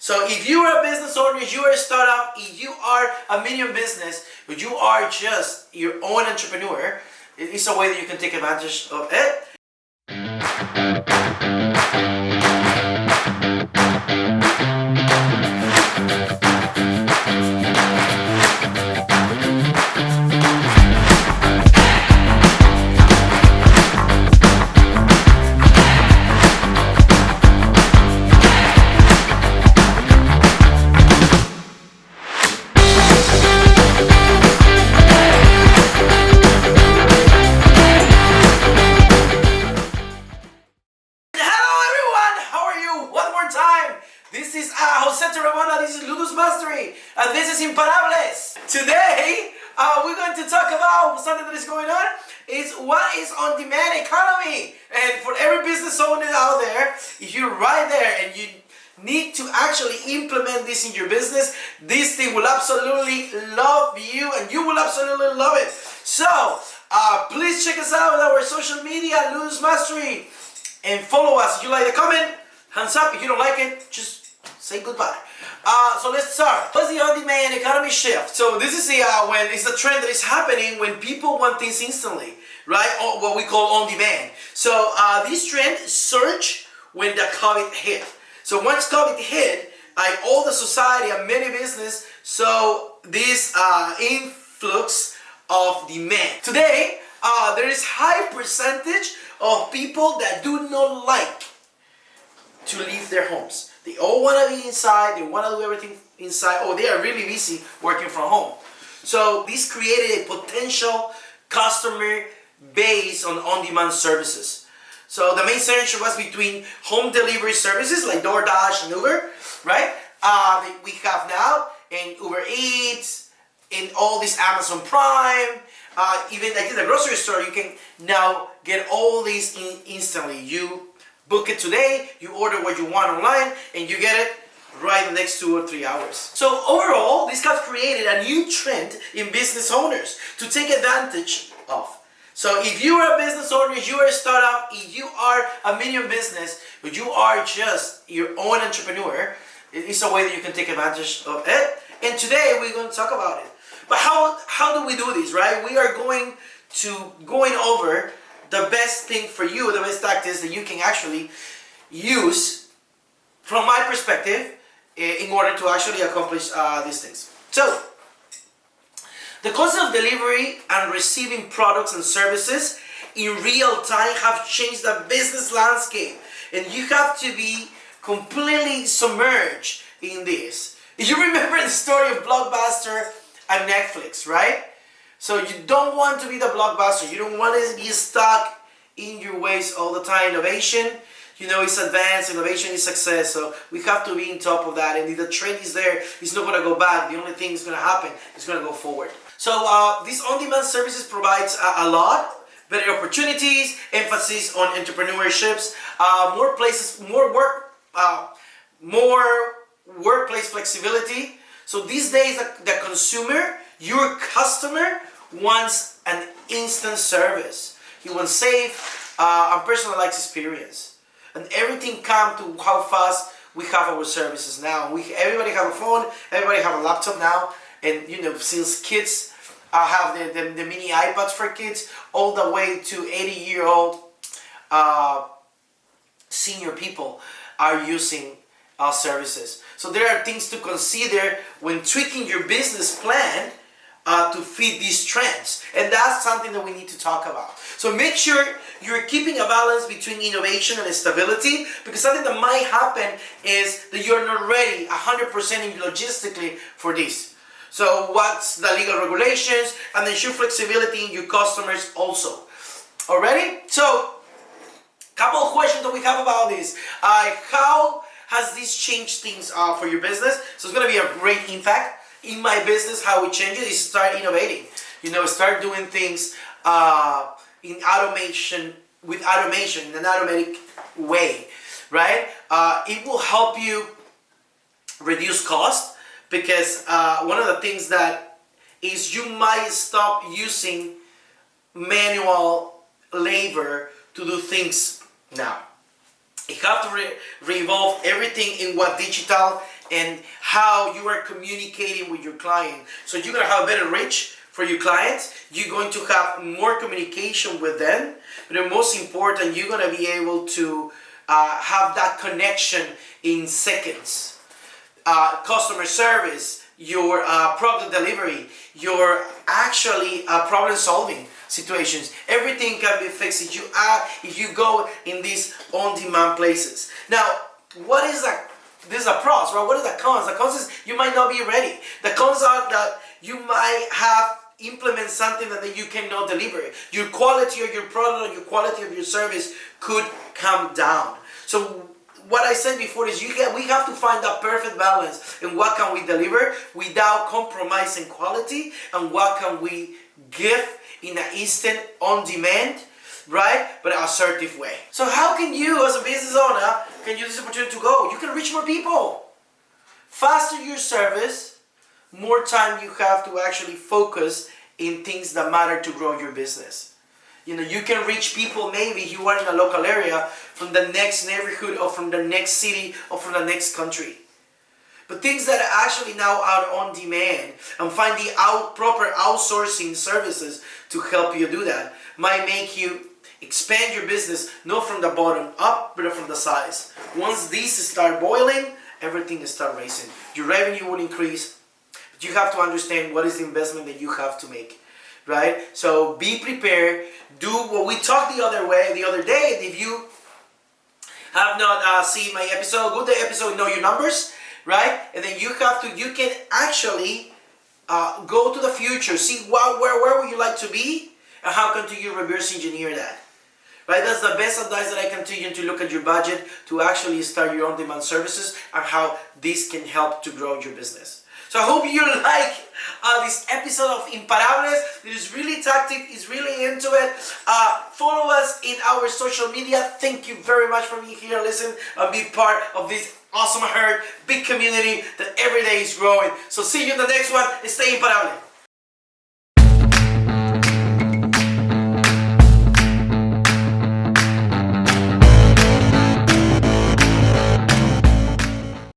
So if you are a business owner, you are a startup, if you are a medium business, or you are just your own entrepreneur, it's a way that you can take advantage of it. This is Jose Taramona, this is Ludus Mastery, and this is Imparables. Today, we're going to talk about something that is going on. It's what is on-demand economy. And for every business owner out there, if you're right there and you need to actually implement this in your business, this thing will absolutely love you and you will absolutely love it. So, please check us out on our social media, Ludus Mastery, and follow us. If you like the comment, hands up. If you don't like it, just say goodbye. So let's start. What's the on-demand economy shift? So this is when it's a trend that is happening when people want things instantly, right? Or what we call on-demand. So this trend surged when the COVID hit. So once COVID hit, all the society and many business saw this influx of demand. Today, there is high percentage of people that do not like to leave their homes. They all want to be inside, they want to do everything inside, or they are really busy working from home. So this created a potential customer base on on-demand services. So the main synergy was between home delivery services like DoorDash and Uber, right? We have now in Uber Eats, in all this Amazon Prime, even like in the grocery store, you can now get all these instantly. You book it today, you order what you want online, and you get it right in the next 2 or 3 hours. So overall, this has created a new trend in business owners to take advantage of. So if you are a business owner, you are a startup, if you are a medium business, but you are just your own entrepreneur, it's a way that you can take advantage of it. And today we're going to talk about it. But how do we do this, right? We are going over the best thing for you, the best tactics that you can actually use from my perspective in order to actually accomplish these things. So, the concept of delivery and receiving products and services in real time have changed the business landscape, and you have to be completely submerged in this. You remember the story of Blockbuster and Netflix, right? So you don't want to be the blockbuster. You don't want to be stuck in your ways all the time. Innovation, it's advanced. Innovation is success. So we have to be on top of that. And if the trend is there, it's not going to go back. The only thing that's going to happen is going to go forward. So these on-demand services provides a lot better opportunities, emphasis on entrepreneurships, more places, more work, more workplace flexibility. So these days, the consumer, your customer, wants an instant service. He wants safe and personalized experience. And everything comes to how fast we have our services now. Everybody have a phone, everybody have a laptop now. And since kids have the mini iPads for kids, all the way to 80-year-old senior people are using our services. So there are things to consider when tweaking your business plan to fit these trends, and that's something that we need to talk about. So make sure you're keeping a balance between innovation and stability, because something that might happen is that you're not ready 100% logistically for this. So what's the legal regulations, and ensure flexibility in your customers also. Already? So couple of questions that we have about this. How has this changed things for your business? So it's going to be a great impact. In my business, how we change it is start innovating. Start doing things in automation, with automation, in an automatic way, right? It will help you reduce cost, because one of the things that is you might stop using manual labor to do things now. You have to revolve everything in what digital and how you are communicating with your client. So you're going to have a better reach for your clients. You're going to have more communication with them. But the most important, you're going to be able to have that connection in seconds. Customer service, your product delivery, your actually problem solving situations. Everything can be fixed if you go in these on-demand places. Now, what is that? This is a pros, right? What are the cons? The cons is you might not be ready. The cons are that you might have implement something that you cannot deliver. Your quality of your product or your quality of your service could come down. So what I said before is we have to find that perfect balance in what can we deliver without compromising quality, and what can we give in an instant, on demand, right? But an assertive way. So how can you as a business owner can use this opportunity to go? You can reach more people. Faster your service, more time you have to actually focus in things that matter to grow your business. You know, you can reach people maybe you are in a local area from the next neighborhood or from the next city or from the next country. But things that are actually now are on demand and find the proper outsourcing services to help you do that might make you expand your business not from the bottom up but from the sides. Once these start boiling, everything start raising. Your revenue will increase. But you have to understand what is the investment that you have to make. Right? So be prepared. Do what we talked the other day. If you have not seen my episode, go to the episode, know your numbers, right? And then you can actually go to the future, see where would you like to be, and how can you reverse engineer that. Right? That's the best advice that I can tell you, to look at your budget to actually start your on-demand services and how this can help to grow your business. So I hope you like this episode of Imparables. It is really tactic, is really into it. Follow us in our social media. Thank you very much for being here, listen, and be part of this awesome herd, big community that every day is growing. So see you in the next one. Stay Imparable.